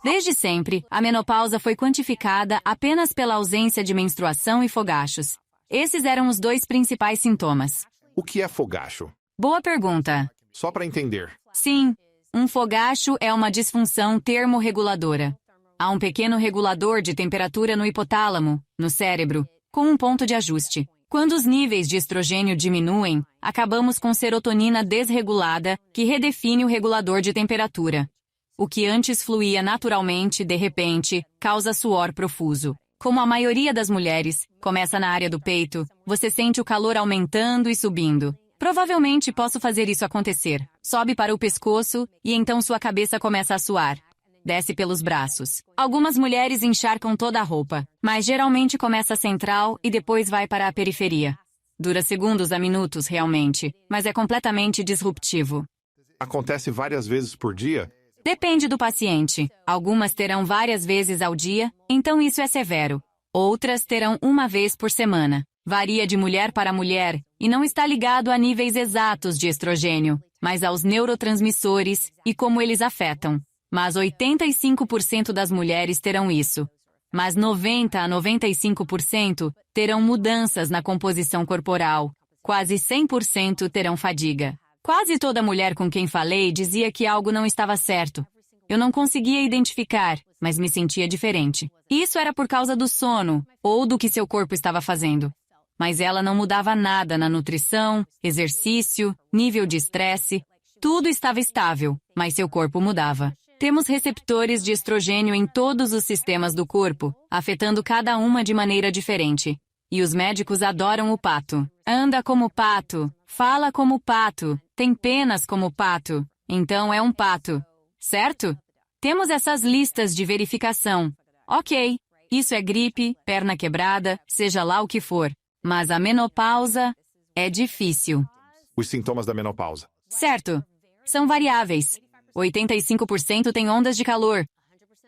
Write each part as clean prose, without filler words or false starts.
Desde sempre, a menopausa foi quantificada apenas pela ausência de menstruação e fogachos. Esses eram os dois principais sintomas. O que é fogacho? Boa pergunta. Só para entender. Sim, um fogacho é uma disfunção termorreguladora. Há um pequeno regulador de temperatura no hipotálamo, no cérebro, com um ponto de ajuste. Quando os níveis de estrogênio diminuem, acabamos com serotonina desregulada, que redefine o regulador de temperatura. O que antes fluía naturalmente, de repente, causa suor profuso. Como a maioria das mulheres, começa na área do peito, você sente o calor aumentando e subindo. Provavelmente posso fazer isso acontecer. Sobe para o pescoço e então sua cabeça começa a suar. Desce pelos braços. Algumas mulheres encharcam toda a roupa, mas geralmente começa central e depois vai para a periferia. Dura segundos a minutos, realmente, mas é completamente disruptivo. Acontece várias vezes por dia? Depende do paciente. Algumas terão várias vezes ao dia, então isso é severo. Outras terão uma vez por semana. Varia de mulher para mulher e não está ligado a níveis exatos de estrogênio, mas aos neurotransmissores e como eles afetam. Mas 85% das mulheres terão isso. Mas 90 a 95% terão mudanças na composição corporal. Quase 100% terão fadiga. Quase toda mulher com quem falei dizia que algo não estava certo. Eu não conseguia identificar, mas me sentia diferente. Isso era por causa do sono ou do que seu corpo estava fazendo. Mas ela não mudava nada na nutrição, exercício, nível de estresse. Tudo estava estável, mas seu corpo mudava. Temos receptores de estrogênio em todos os sistemas do corpo, afetando cada uma de maneira diferente. E os médicos adoram o pato. Anda como pato, fala como pato, tem penas como pato. Então é um pato. Certo? Temos essas listas de verificação. Ok, isso é gripe, perna quebrada, seja lá o que for. Mas a menopausa é difícil. Os sintomas da menopausa. Certo. São variáveis. 85% têm ondas de calor.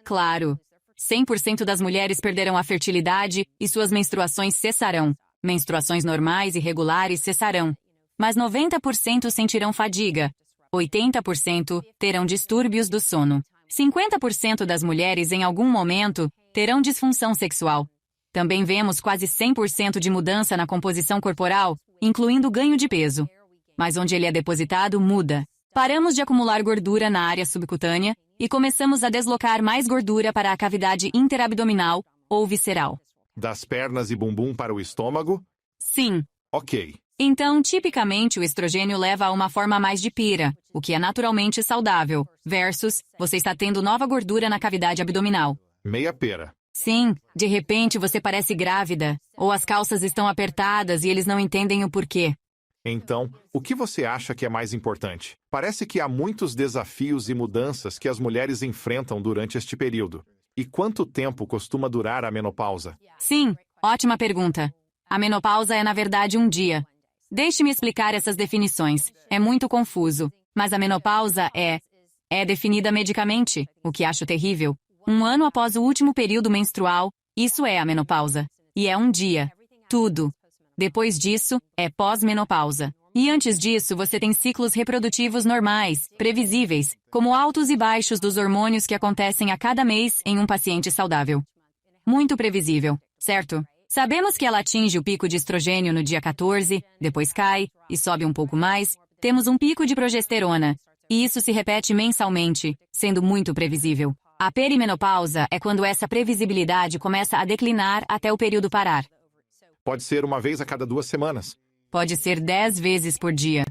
Claro. 100% das mulheres perderão a fertilidade e suas menstruações cessarão. Menstruações normais e regulares cessarão. Mas 90% sentirão fadiga. 80% terão distúrbios do sono. 50% das mulheres em algum momento terão disfunção sexual. Também vemos quase 100% de mudança na composição corporal, incluindo ganho de peso. Mas onde ele é depositado, muda. Paramos de acumular gordura na área subcutânea e começamos a deslocar mais gordura para a cavidade interabdominal ou visceral. Das pernas e bumbum para o estômago? Sim. Ok. Então, tipicamente, o estrogênio leva a uma forma mais de pira, o que é naturalmente saudável, versus você está tendo nova gordura na cavidade abdominal. Meia pera. Sim, de repente você parece grávida, ou as calças estão apertadas e eles não entendem o porquê. Então, o que você acha que é mais importante? Parece que há muitos desafios e mudanças que as mulheres enfrentam durante este período. E quanto tempo costuma durar a menopausa? Sim, ótima pergunta. A menopausa é, na verdade, um dia. Deixe-me explicar essas definições. É muito confuso. Mas a menopausa é definida medicamente, o que acho terrível. 1 ano após o último período menstrual, isso é a menopausa. E é um dia. Tudo. Depois disso, é pós-menopausa. E antes disso, você tem ciclos reprodutivos normais, previsíveis, como altos e baixos dos hormônios que acontecem a cada mês em um paciente saudável. Muito previsível, certo? Sabemos que ela atinge o pico de estrogênio no dia 14, depois cai e sobe um pouco mais. Temos um pico de progesterona. E isso se repete mensalmente, sendo muito previsível. A perimenopausa é quando essa previsibilidade começa a declinar até o período parar. Pode ser uma vez a cada 2 semanas. Pode ser 10 vezes por dia.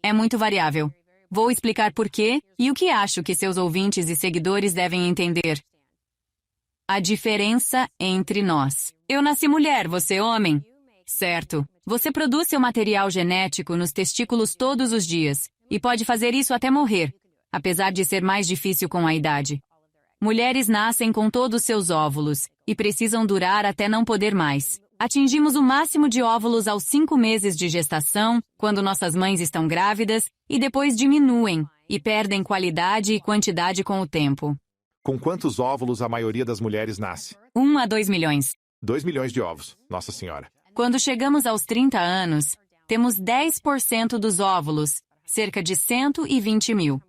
É muito variável. Vou explicar por quê e o que acho que seus ouvintes e seguidores devem entender. A diferença entre nós. Eu nasci mulher, você homem. Certo. Você produz seu material genético nos testículos todos os dias e pode fazer isso até morrer, apesar de ser mais difícil com a idade. Mulheres nascem com todos seus óvulos e precisam durar até não poder mais. Atingimos o máximo de óvulos aos 5 meses de gestação, quando nossas mães estão grávidas, e depois diminuem e perdem qualidade e quantidade com o tempo. Com quantos óvulos a maioria das mulheres nasce? 1 a 2 milhões. 2 milhões de ovos. Nossa Senhora. Quando chegamos aos 30 anos, temos 10% dos óvulos, cerca de 120 mil.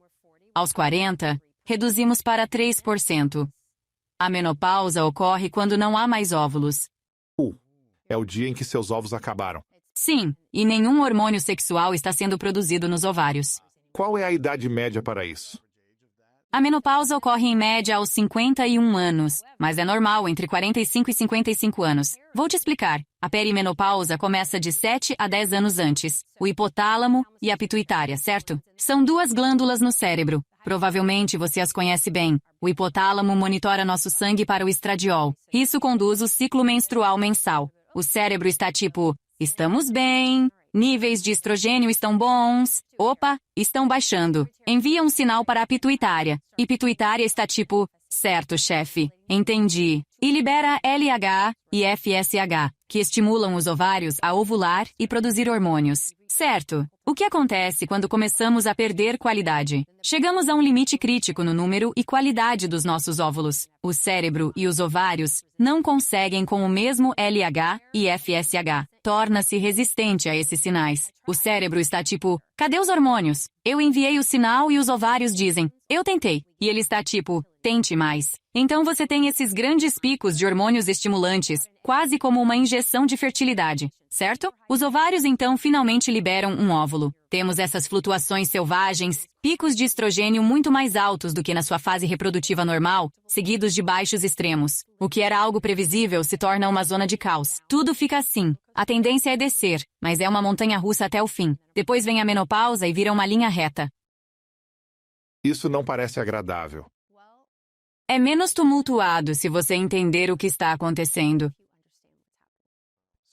Aos 40, reduzimos para 3%. A menopausa ocorre quando não há mais óvulos. É o dia em que seus ovos acabaram. Sim, e nenhum hormônio sexual está sendo produzido nos ovários. Qual é a idade média para isso? A menopausa ocorre em média aos 51 anos, mas é normal entre 45 e 55 anos. Vou te explicar. A perimenopausa começa de 7 a 10 anos antes. O hipotálamo e a pituitária, certo? São duas glândulas no cérebro. Provavelmente você as conhece bem. O hipotálamo monitora nosso sangue para o estradiol. Isso conduz o ciclo menstrual mensal. O cérebro está tipo, estamos bem, níveis de estrogênio estão bons, opa, estão baixando. Envia um sinal para a pituitária. E pituitária está tipo, certo, chefe, entendi. E libera LH e FSH, que estimulam os ovários a ovular e produzir hormônios. Certo. O que acontece quando começamos a perder qualidade? Chegamos a um limite crítico no número e qualidade dos nossos óvulos. O cérebro e os ovários não conseguem com o mesmo LH e FSH. Torna-se resistente a esses sinais. O cérebro está tipo, cadê os hormônios? Eu enviei o sinal e os ovários dizem, eu tentei. E ele está tipo, tente mais. Então você tem esses grandes picos de hormônios estimulantes, quase como uma injeção de fertilidade, certo? Os ovários então finalmente liberam um óvulo. Temos essas flutuações selvagens, picos de estrogênio muito mais altos do que na sua fase reprodutiva normal, seguidos de baixos extremos. O que era algo previsível se torna uma zona de caos. Tudo fica assim. A tendência é descer, mas é uma montanha-russa até o fim. Depois vem a menopausa e vira uma linha reta. Isso não parece agradável. É menos tumultuado se você entender o que está acontecendo.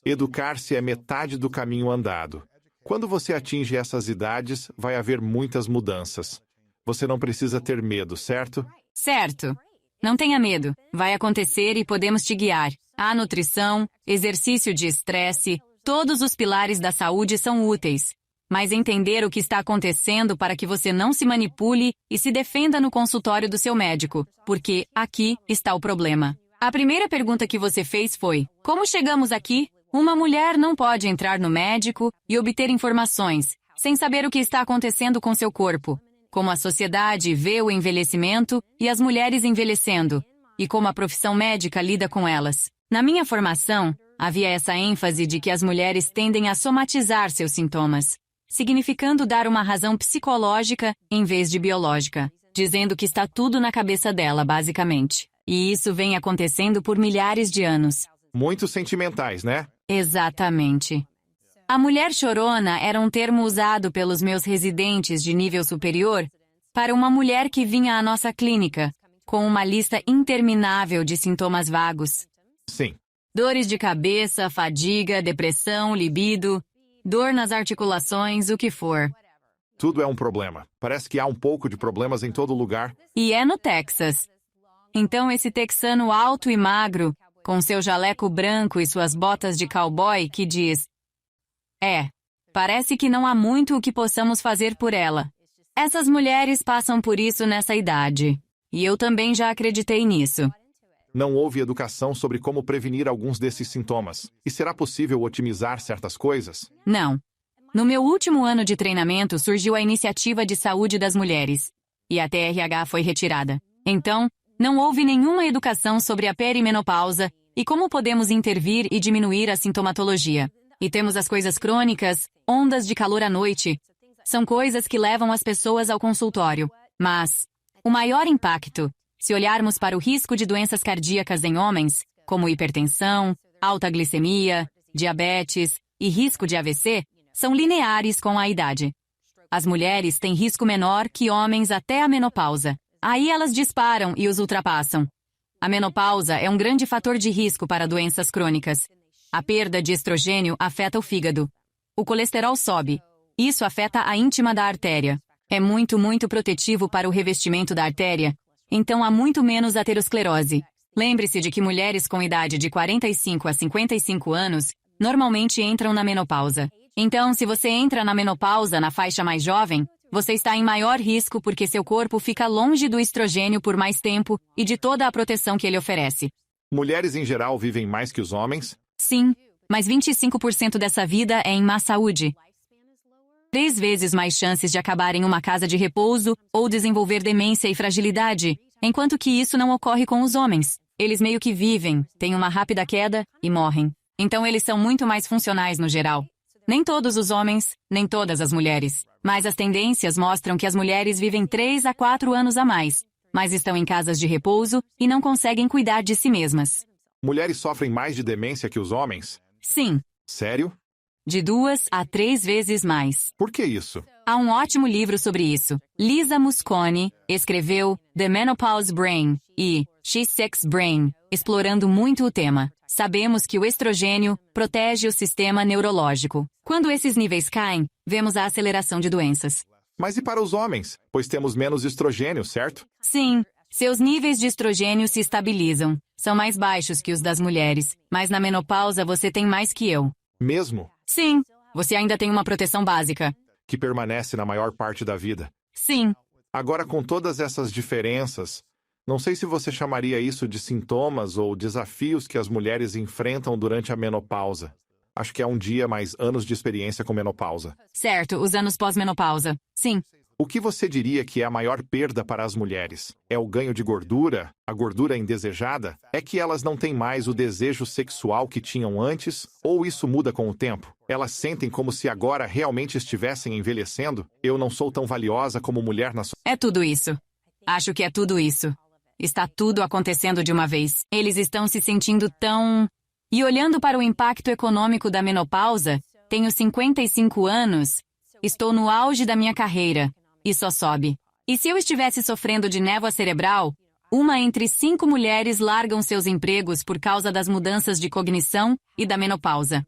Educar-se é metade do caminho andado. Quando você atinge essas idades, vai haver muitas mudanças. Você não precisa ter medo, certo? Certo. Não tenha medo. Vai acontecer e podemos te guiar. Há nutrição, exercício de estresse, todos os pilares da saúde são úteis. Mas entender o que está acontecendo para que você não se manipule e se defenda no consultório do seu médico, porque aqui está o problema. A primeira pergunta que você fez foi: como chegamos aqui? Uma mulher não pode entrar no médico e obter informações, sem saber o que está acontecendo com seu corpo, como a sociedade vê o envelhecimento e as mulheres envelhecendo, e como a profissão médica lida com elas. Na minha formação, havia essa ênfase de que as mulheres tendem a somatizar seus sintomas, significando dar uma razão psicológica em vez de biológica, dizendo que está tudo na cabeça dela, basicamente. E isso vem acontecendo por milhares de anos. Muito sentimentais, né? Exatamente. A mulher chorona era um termo usado pelos meus residentes de nível superior para uma mulher que vinha à nossa clínica, com uma lista interminável de sintomas vagos. Sim. Dores de cabeça, fadiga, depressão, libido, dor nas articulações, o que for. Tudo é um problema. Parece que há um pouco de problemas em todo lugar. E é no Texas. Então esse texano alto e magro, com seu jaleco branco e suas botas de cowboy, que diz: parece que não há muito o que possamos fazer por ela. Essas mulheres passam por isso nessa idade. E eu também já acreditei nisso. Não houve educação sobre como prevenir alguns desses sintomas. E será possível otimizar certas coisas? Não. No meu último ano de treinamento surgiu a Iniciativa de Saúde das Mulheres. E a TRH foi retirada. Então, não houve nenhuma educação sobre a perimenopausa e como podemos intervir e diminuir a sintomatologia. E temos as coisas crônicas, ondas de calor à noite. São coisas que levam as pessoas ao consultório. Mas o maior impacto, se olharmos para o risco de doenças cardíacas em homens, como hipertensão, alta glicemia, diabetes e risco de AVC, são lineares com a idade. As mulheres têm risco menor que homens até a menopausa. Aí elas disparam e os ultrapassam. A menopausa é um grande fator de risco para doenças crônicas. A perda de estrogênio afeta o fígado. O colesterol sobe. Isso afeta a íntima da artéria. É muito protetivo para o revestimento da artéria. Então há muito menos aterosclerose. Lembre-se de que mulheres com idade de 45 a 55 anos normalmente entram na menopausa. Então, se você entra na menopausa na faixa mais jovem, você está em maior risco porque seu corpo fica longe do estrogênio por mais tempo e de toda a proteção que ele oferece. Mulheres em geral vivem mais que os homens? Sim, mas 25% dessa vida é em má saúde. 3 vezes mais chances de acabar em uma casa de repouso ou desenvolver demência e fragilidade. Enquanto que isso não ocorre com os homens. Eles meio que vivem, têm uma rápida queda e morrem. Então eles são muito mais funcionais no geral. Nem todos os homens, nem todas as mulheres. Mas as tendências mostram que as mulheres vivem 3 a 4 anos a mais, mas estão em casas de repouso e não conseguem cuidar de si mesmas. Mulheres sofrem mais de demência que os homens? Sim, Sério? de 2 a 3 vezes mais. Por que isso? Há um ótimo livro sobre isso. Lisa Mosconi escreveu The Menopause Brain e She-Sex Brain, explorando muito o tema. Sabemos que o estrogênio protege o sistema neurológico. Quando esses níveis caem, vemos a aceleração de doenças. Mas e para os homens? Pois temos menos estrogênio, certo? Sim, seus níveis de estrogênio se estabilizam. São mais baixos que os das mulheres, mas na menopausa você tem mais que eu. Mesmo? Sim, você ainda tem uma proteção básica. Que permanece na maior parte da vida. Sim, Agora, com todas essas diferenças, não sei se você chamaria isso de sintomas ou desafios que as mulheres enfrentam durante a menopausa. Acho que é um dia mais anos de experiência com menopausa. certo, os anos pós-menopausa. Sim, O que você diria que é a maior perda para as mulheres? É o ganho de gordura? A gordura indesejada? É que elas não têm mais o desejo sexual que tinham antes? Ou isso muda com o tempo? Elas sentem como se agora realmente estivessem envelhecendo? Eu não sou tão valiosa como mulher na é tudo isso. Acho que é tudo isso. Está tudo acontecendo de uma vez. Eles estão se sentindo tão... E olhando para o impacto econômico da menopausa, tenho 55 anos, estou no auge da minha carreira, e só sobe. E se eu estivesse sofrendo de névoa cerebral, 1 entre 5 mulheres largam seus empregos por causa das mudanças de cognição e da menopausa.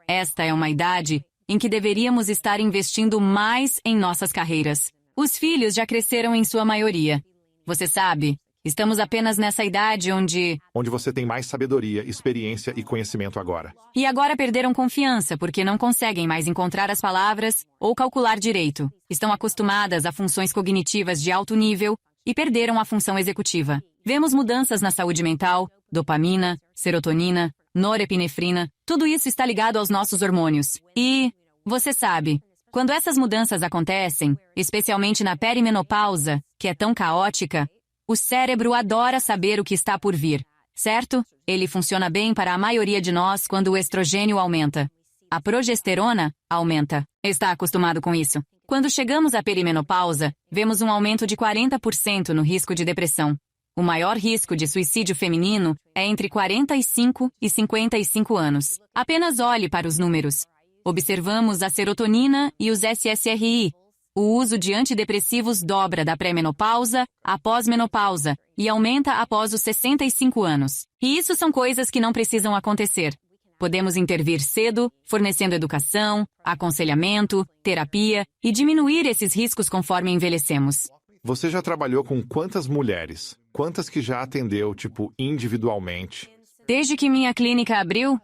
Esta é uma idade em que deveríamos estar investindo mais em nossas carreiras. Os filhos já cresceram em sua maioria. Você sabe, estamos apenas nessa idade onde Onde você tem mais sabedoria, experiência e conhecimento agora. E agora perderam confiança porque não conseguem mais encontrar as palavras ou calcular direito. Estão acostumadas a funções cognitivas de alto nível e perderam a função executiva. Vemos mudanças na saúde mental, dopamina, serotonina, norepinefrina, tudo isso está ligado aos nossos hormônios. E, você sabe, quando essas mudanças acontecem, especialmente na perimenopausa, que é tão caótica, o cérebro adora saber o que está por vir, certo? Ele funciona bem para a maioria de nós quando o estrogênio aumenta. A progesterona aumenta. Está acostumado com isso. Quando chegamos à perimenopausa, vemos um aumento de 40% no risco de depressão. O maior risco de suicídio feminino é entre 45 e 55 anos. Apenas olhe para os números. Observamos a serotonina e os SSRI. O uso de antidepressivos dobra da pré-menopausa à pós-menopausa e aumenta após os 65 anos. E isso são coisas que não precisam acontecer. Podemos intervir cedo, fornecendo educação, aconselhamento, terapia e diminuir esses riscos conforme envelhecemos. Você já trabalhou com quantas mulheres? Quantas que já atendeu, tipo, individualmente? Desde que minha clínica abriu?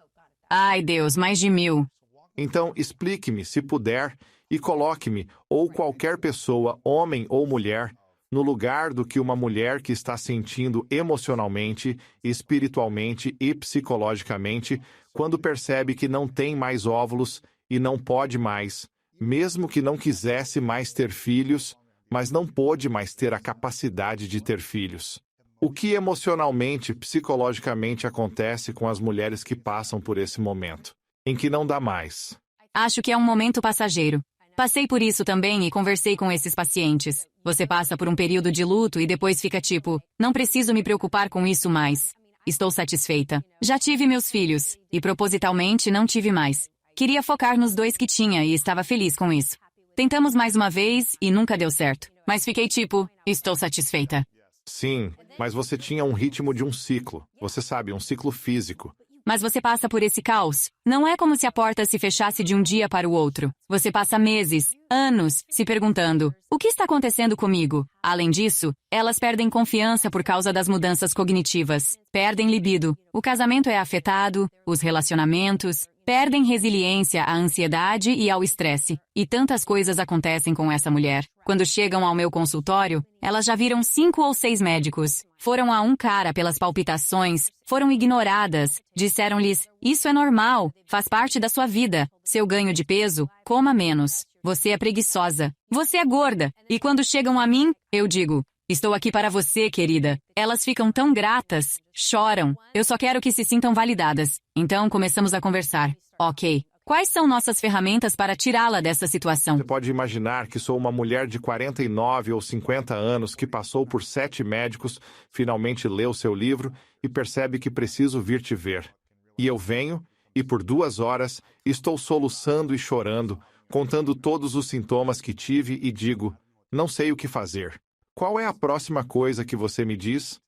Ai, Deus, mais de 1000. Então, explique-me, se puder, e coloque-me, ou qualquer pessoa, homem ou mulher, no lugar do que uma mulher que está sentindo emocionalmente, espiritualmente e psicologicamente quando percebe que não tem mais óvulos e não pode mais, mesmo que não quisesse mais ter filhos, mas não pôde mais ter a capacidade de ter filhos. O que emocionalmente, psicologicamente acontece com as mulheres que passam por esse momento, em que não dá mais? Acho que é um momento passageiro. Passei por isso também e conversei com esses pacientes. Você passa por um período de luto e depois fica tipo, não preciso me preocupar com isso mais. Estou satisfeita. Já tive meus filhos, e propositalmente não tive mais. Queria focar nos 2 que tinha e estava feliz com isso. Tentamos mais uma vez e nunca deu certo. Mas fiquei tipo, estou satisfeita. Sim, mas você tinha um ritmo de um ciclo. Você sabe, um ciclo físico. Mas você passa por esse caos. Não é como se a porta se fechasse de um dia para o outro. Você passa meses, anos, se perguntando, o que está acontecendo comigo? Além disso, elas perdem confiança por causa das mudanças cognitivas. Perdem libido. O casamento é afetado, os relacionamentos, perdem resiliência à ansiedade e ao estresse. E tantas coisas acontecem com essa mulher. Quando chegam ao meu consultório, elas já viram 5 ou 6 médicos. Foram a um cara pelas palpitações, foram ignoradas, disseram-lhes, isso é normal, faz parte da sua vida, seu ganho de peso, coma menos, você é preguiçosa, você é gorda, e quando chegam a mim, eu digo, Estou aqui para você, querida. Elas ficam tão gratas, choram. Eu só quero que se sintam validadas. Então começamos a conversar. Ok. Quais são nossas ferramentas para tirá-la dessa situação? Você pode imaginar que sou uma mulher de 49 ou 50 anos que passou por 7 médicos, finalmente leu seu livro e percebe que preciso vir te ver. E eu venho, e por 2 horas estou soluçando e chorando, contando todos os sintomas que tive e digo, não sei o que fazer. Qual é a próxima coisa que você me diz?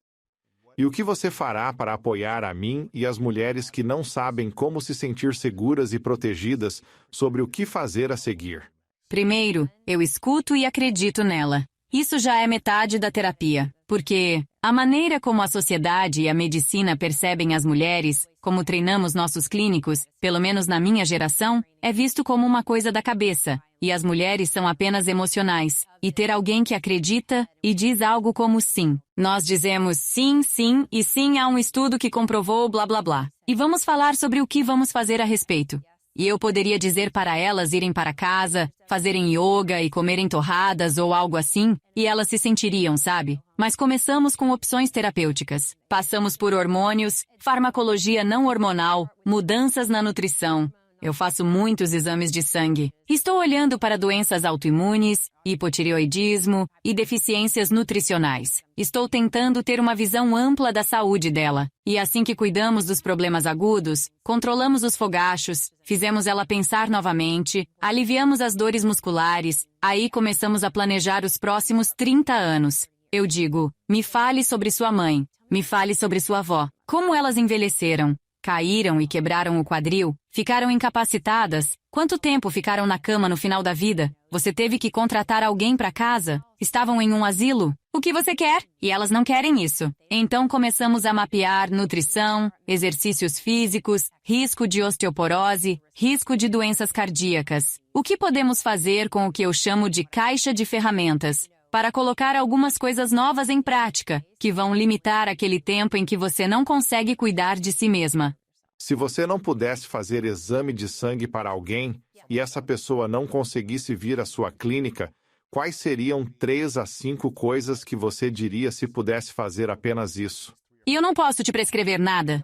E o que você fará para apoiar a mim e as mulheres que não sabem como se sentir seguras e protegidas sobre o que fazer a seguir? Primeiro, eu escuto e acredito nela. Isso já é metade da terapia, porque a maneira como a sociedade e a medicina percebem as mulheres, como treinamos nossos clínicos, pelo menos na minha geração, é visto como uma coisa da cabeça, e as mulheres são apenas emocionais. E ter alguém que acredita e diz algo como sim. Nós dizemos sim, sim, e sim há um estudo que comprovou blá blá blá. E vamos falar sobre o que vamos fazer a respeito. E eu poderia dizer para elas irem para casa, fazerem yoga e comerem torradas ou algo assim, e elas se sentiriam, sabe? Mas começamos com opções terapêuticas. Passamos por hormônios, farmacologia não hormonal, mudanças na nutrição. Eu faço muitos exames de sangue. Estou olhando para doenças autoimunes, hipotireoidismo e deficiências nutricionais. Estou tentando ter uma visão ampla da saúde dela. E assim que cuidamos dos problemas agudos, controlamos os fogachos, fizemos ela pensar novamente, aliviamos as dores musculares, aí começamos a planejar os próximos 30 anos. Eu digo, me fale sobre sua mãe, me fale sobre sua avó. Como elas envelheceram? Caíram e quebraram o quadril? Ficaram incapacitadas? Quanto tempo ficaram na cama no final da vida? Você teve que contratar alguém para casa? Estavam em um asilo? O que você quer? E elas não querem isso. Então começamos a mapear nutrição, exercícios físicos, risco de osteoporose, risco de doenças cardíacas. O que podemos fazer com o que eu chamo de caixa de ferramentas? Para colocar algumas coisas novas em prática, que vão limitar aquele tempo em que você não consegue cuidar de si mesma. Se você não pudesse fazer exame de sangue para alguém e essa pessoa não conseguisse vir à sua clínica, quais seriam 3 a 5 coisas que você diria se pudesse fazer apenas isso? E eu não posso te prescrever nada.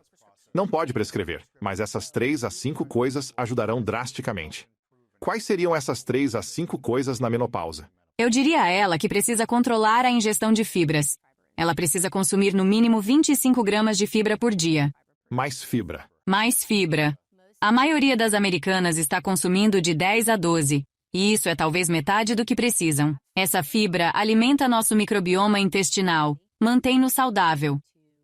Não pode prescrever, mas essas 3 a 5 coisas ajudarão drasticamente. Quais seriam essas 3 a 5 coisas na menopausa? Eu diria a ela que precisa controlar a ingestão de fibras. Ela precisa consumir no mínimo 25 gramas de fibra por dia. Mais fibra. Mais fibra. A maioria das americanas está consumindo de 10 a 12, e isso é talvez metade do que precisam. Essa fibra alimenta nosso microbioma intestinal, mantém-no saudável,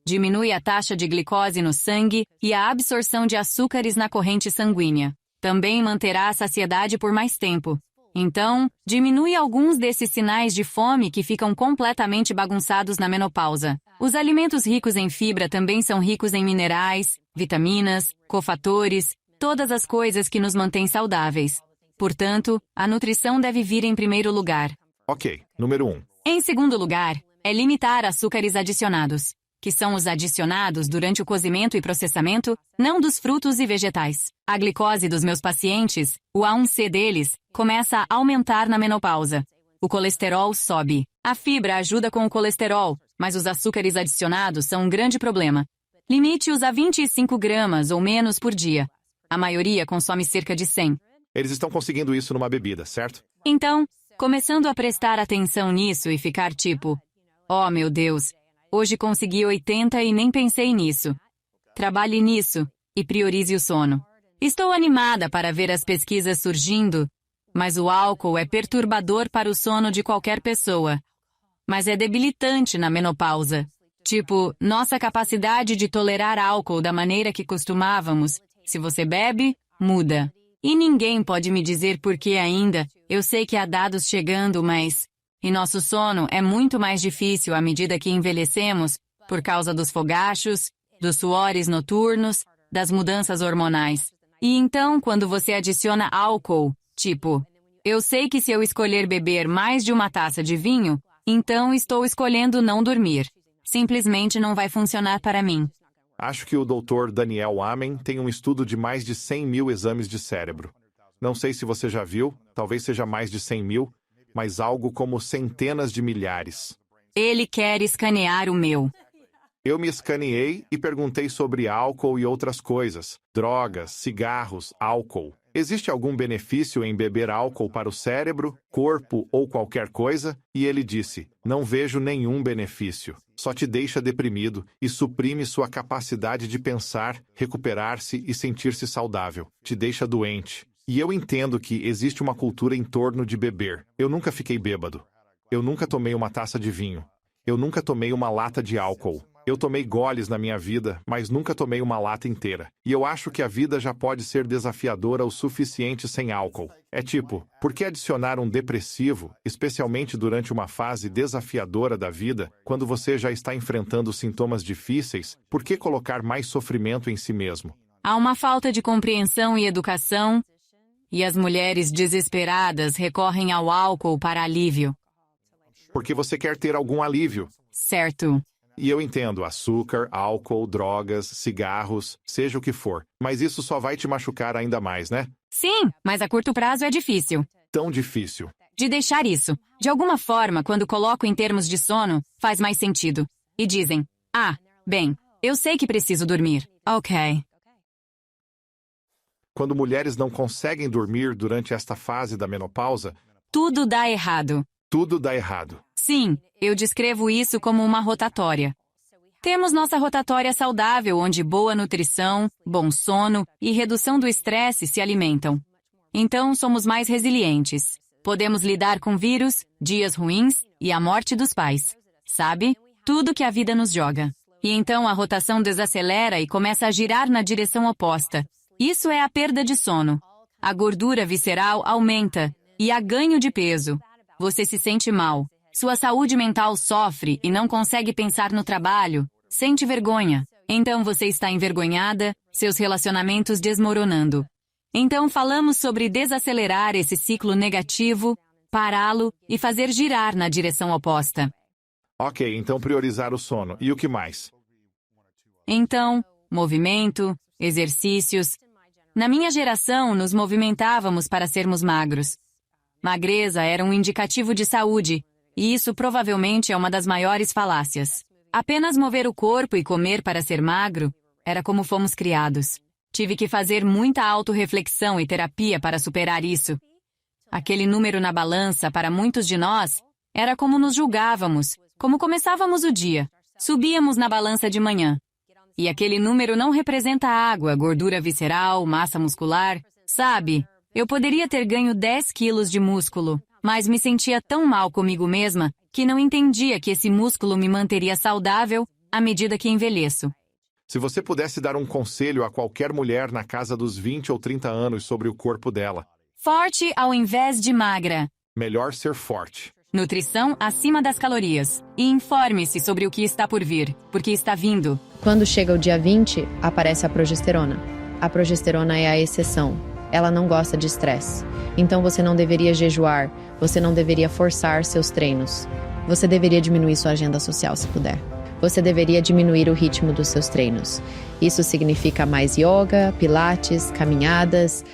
diminui a taxa de glicose no sangue e a absorção de açúcares na corrente sanguínea. Também manterá a saciedade por mais tempo. Então, diminui alguns desses sinais de fome que ficam completamente bagunçados na menopausa. Os alimentos ricos em fibra também são ricos em minerais, vitaminas, cofatores, todas as coisas que nos mantêm saudáveis. Portanto, a nutrição deve vir em primeiro lugar. Ok, número 1. Em segundo lugar, é limitar açúcares adicionados, que são os adicionados durante o cozimento e processamento, não dos frutos e vegetais. A glicose dos meus pacientes, o A1C deles, começa a aumentar na menopausa. O colesterol sobe. A fibra ajuda com o colesterol, mas os açúcares adicionados são um grande problema. Limite-os a 25 gramas ou menos por dia. A maioria consome cerca de 100. Eles estão conseguindo isso numa bebida, certo? Então, começando a prestar atenção nisso e ficar tipo, oh meu Deus, hoje consegui 80 e nem pensei nisso. Trabalhe nisso e priorize o sono. Estou animada para ver as pesquisas surgindo, mas o álcool é perturbador para o sono de qualquer pessoa. Mas é debilitante na menopausa. Tipo, nossa capacidade de tolerar álcool da maneira que costumávamos, se você bebe, muda. E ninguém pode me dizer por que ainda, eu sei que há dados chegando, mas... E nosso sono é muito mais difícil à medida que envelhecemos, por causa dos fogachos, dos suores noturnos, das mudanças hormonais. E então, quando você adiciona álcool, tipo, eu sei que se eu escolher beber mais de uma taça de vinho, então estou escolhendo não dormir. Simplesmente não vai funcionar para mim. Acho que o Dr. Daniel Amen tem um estudo de mais de 100 mil exames de cérebro. Não sei se você já viu, talvez seja mais de 100 mil, mas algo como centenas de milhares. Ele quer escanear o meu. Eu me escaneei e perguntei sobre álcool e outras coisas, drogas, cigarros, álcool. Existe algum benefício em beber álcool para o cérebro, corpo ou qualquer coisa? E ele disse, não vejo nenhum benefício. Só te deixa deprimido e suprime sua capacidade de pensar, recuperar-se e sentir-se saudável. Te deixa doente. E eu entendo que existe uma cultura em torno de beber. Eu nunca fiquei bêbado. Eu nunca tomei uma taça de vinho. Eu nunca tomei uma lata de álcool. Eu tomei goles na minha vida, mas nunca tomei uma lata inteira. E eu acho que a vida já pode ser desafiadora o suficiente sem álcool. É tipo, por que adicionar um depressivo, especialmente durante uma fase desafiadora da vida, quando você já está enfrentando sintomas difíceis, por que colocar mais sofrimento em si mesmo? Há uma falta de compreensão e educação, e as mulheres desesperadas recorrem ao álcool para alívio. Porque você quer ter algum alívio. Certo. E eu entendo açúcar, álcool, drogas, cigarros, seja o que for. Mas isso só vai te machucar ainda mais, né? Sim, mas a curto prazo é difícil. Tão difícil. De deixar isso. De alguma forma, quando coloco em termos de sono, faz mais sentido. E dizem, bem, eu sei que preciso dormir. Ok. Quando mulheres não conseguem dormir durante esta fase da menopausa, Tudo dá errado. tudo dá errado. Sim, eu descrevo isso como uma rotatória. Temos nossa rotatória saudável, onde boa nutrição, bom sono e redução do estresse se alimentam. Então, somos mais resilientes. Podemos lidar com vírus, dias ruins e a morte dos pais. Sabe? Tudo que a vida nos joga. E então a rotação desacelera e começa a girar na direção oposta. Isso é a perda de sono. A gordura visceral aumenta e há ganho de peso. Você se sente mal. Sua saúde mental sofre e não consegue pensar no trabalho. Sente vergonha. Então você está envergonhada, seus relacionamentos desmoronando. Então falamos sobre desacelerar esse ciclo negativo, pará-lo e fazer girar na direção oposta. Ok, então priorizar o sono. E o que mais? Então, movimento, exercícios. Na minha geração, nos movimentávamos para sermos magros. Magreza era um indicativo de saúde, e isso provavelmente é uma das maiores falácias. Apenas mover o corpo e comer para ser magro era como fomos criados. Tive que fazer muita autorreflexão e terapia para superar isso. Aquele número na balança, para muitos de nós, era como nos julgávamos, como começávamos o dia. Subíamos na balança de manhã. E aquele número não representa água, gordura visceral, massa muscular. Sabe, eu poderia ter ganho 10 quilos de músculo, mas me sentia tão mal comigo mesma que não entendia que esse músculo me manteria saudável à medida que envelheço. Se você pudesse dar um conselho a qualquer mulher na casa dos 20 ou 30 anos sobre o corpo dela, Forte ao invés de magra. melhor ser forte. Nutrição acima das calorias. E informe-se sobre o que está por vir, porque está vindo. Quando chega o dia 20, aparece a progesterona. A progesterona é a exceção. Ela não gosta de estresse. Então você não deveria jejuar, você não deveria forçar seus treinos. Você deveria diminuir sua agenda social se puder. Você deveria diminuir o ritmo dos seus treinos. Isso significa mais yoga, pilates, caminhadas,